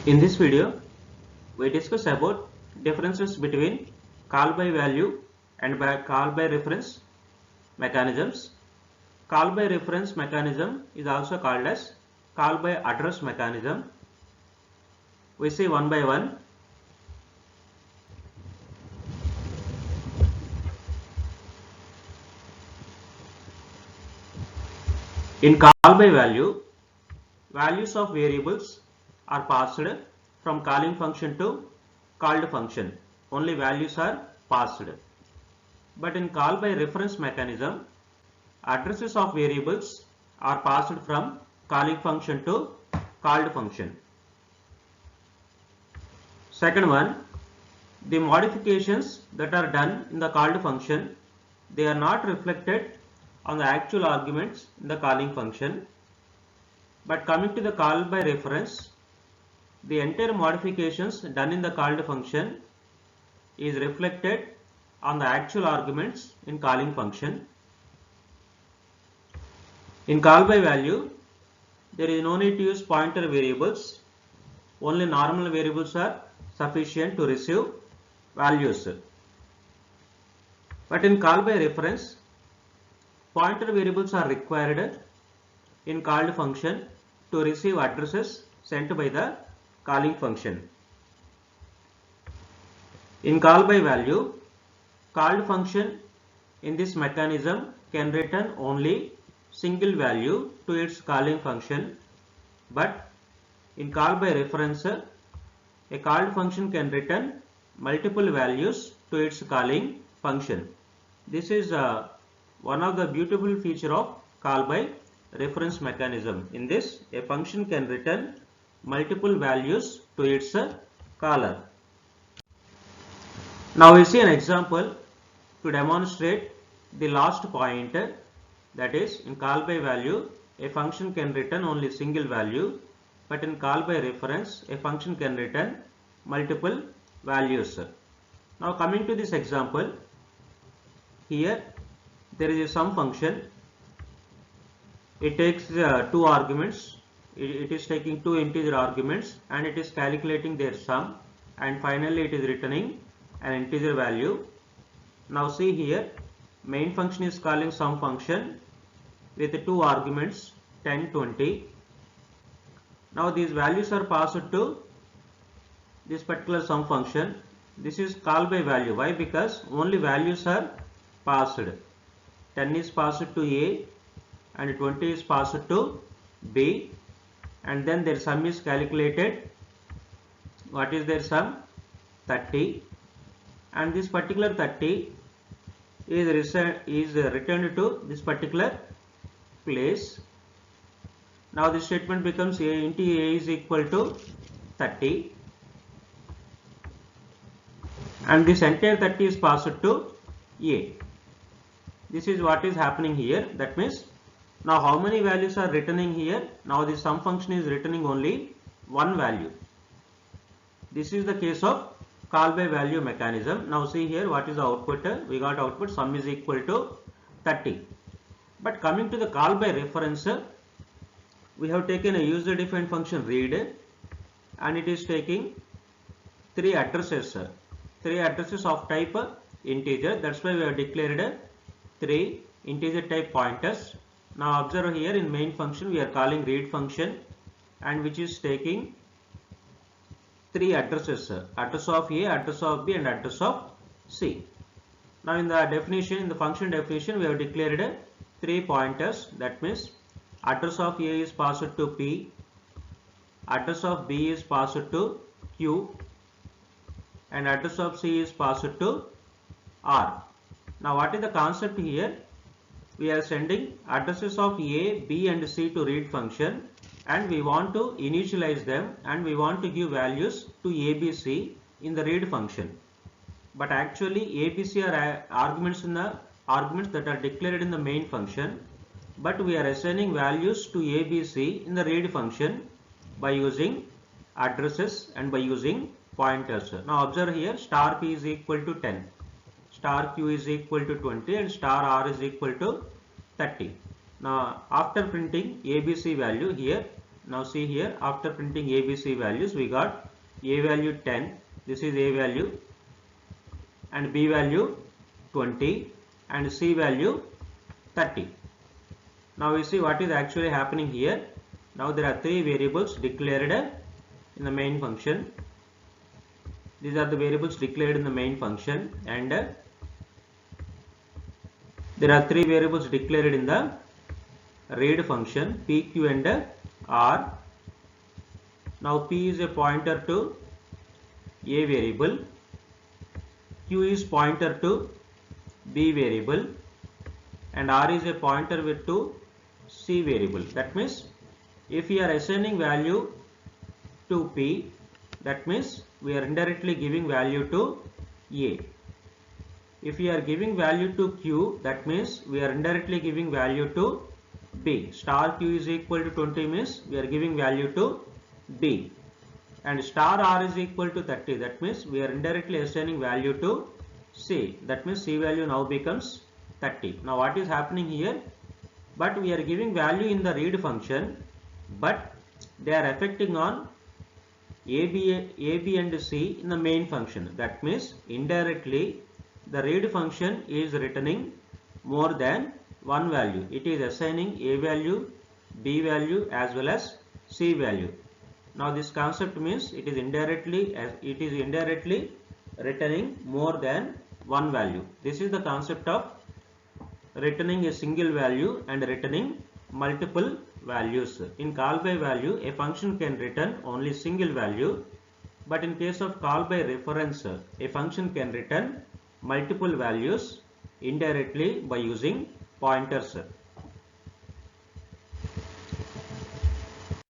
In this video, we discuss about differences between call by value and call by reference mechanisms. Call by reference mechanism is also called as call by address mechanism. We see one by one. In call by value, values of variables are passed from calling function to called function. Only values are passed. But in call by reference mechanism, addresses of variables are passed from calling function to called function. Second one, the modifications that are done in the called function, they are not reflected on the actual arguments in the calling function. But coming to the call by reference, the entire modifications done in the called function is reflected on the actual arguments in calling function. In call by value, there is no need to use pointer variables. Only normal variables are sufficient to receive values. But in call by reference, pointer variables are required in called function to receive addresses sent by the calling function. In call by value, called function in this mechanism can return only single value to its calling function, but in call by reference, a called function can return multiple values to its calling function. This is one of the beautiful feature of call by reference mechanism. In this, a function can return multiple values to its caller. Now we see an example to demonstrate the last point, that is, in call by value, a function can return only single value, but in call by reference, a function can return multiple values. Now coming to this example, here there is a sum function. It takes two arguments. It is taking two integer arguments and it is calculating their sum, and finally it is returning an integer value. Now see here, main function is calling sum function with two arguments 10, 20. Now these values are passed to this particular sum function. This is call by value. Why? Because only values are passed. 10 is passed to A and 20 is passed to B, and then their sum is calculated. What is their sum? 30, and this particular 30 is returned to this particular place. Now this statement becomes A into A is equal to 30, and this entire 30 is passed to A. This is what is happening here. That means now how many values are returning here? Now the sum function is returning only one value. This is the case of call by value mechanism. Now see here, what is the output? We got output sum is equal to 30. But coming to the call by reference, we have taken a user defined function read, and it is taking three addresses of type integer. That's why we have declared three integer type pointers. Now observe here, in main function we are calling read function, and which is taking three addresses, address of A, address of B and address of C. Now in the definition, in the function definition, we have declared three pointers. That means address of A is passed to P, address of B is passed to Q, and address of C is passed to R. Now what is the concept here? We are sending addresses of A, B and C to read function, and we want to initialize them and we want to give values to ABC in the read function. But actually ABC are arguments that are declared in the main function, but we are assigning values to ABC in the read function by using addresses and by using pointers. Now observe here, star P is equal to 10, star Q is equal to 20 and star R is equal to 30. Now after printing ABC value here, Now see here, after printing ABC values, we got A value 10, this is A value, and B value 20, and C value 30. Now we see what is actually happening here. Now there are three variables declared in the main function. These are the variables declared in the main function, and there are three variables declared in the read function, P, Q and R. Now P is a pointer to A variable, Q is pointer to B variable, and R is a pointer to C variable. That means if we are assigning value to P, that means we are indirectly giving value to A. If we are giving value to Q, that means we are indirectly giving value to B. Star Q is equal to 20 means we are giving value to B. And star R is equal to 30, that means we are indirectly assigning value to C. That means C value now becomes 30. Now what is happening here? But we are giving value in the read function, but they are affecting on A, B and C in the main function. That means indirectly the read function is returning more than one value. It is assigning A value, B value as well as C value. Now this concept means it is indirectly returning more than one value. This is the concept of returning a single value and returning multiple values. In call by value, a function can return only single value, but in case of call by reference, a function can return multiple values indirectly by using pointers.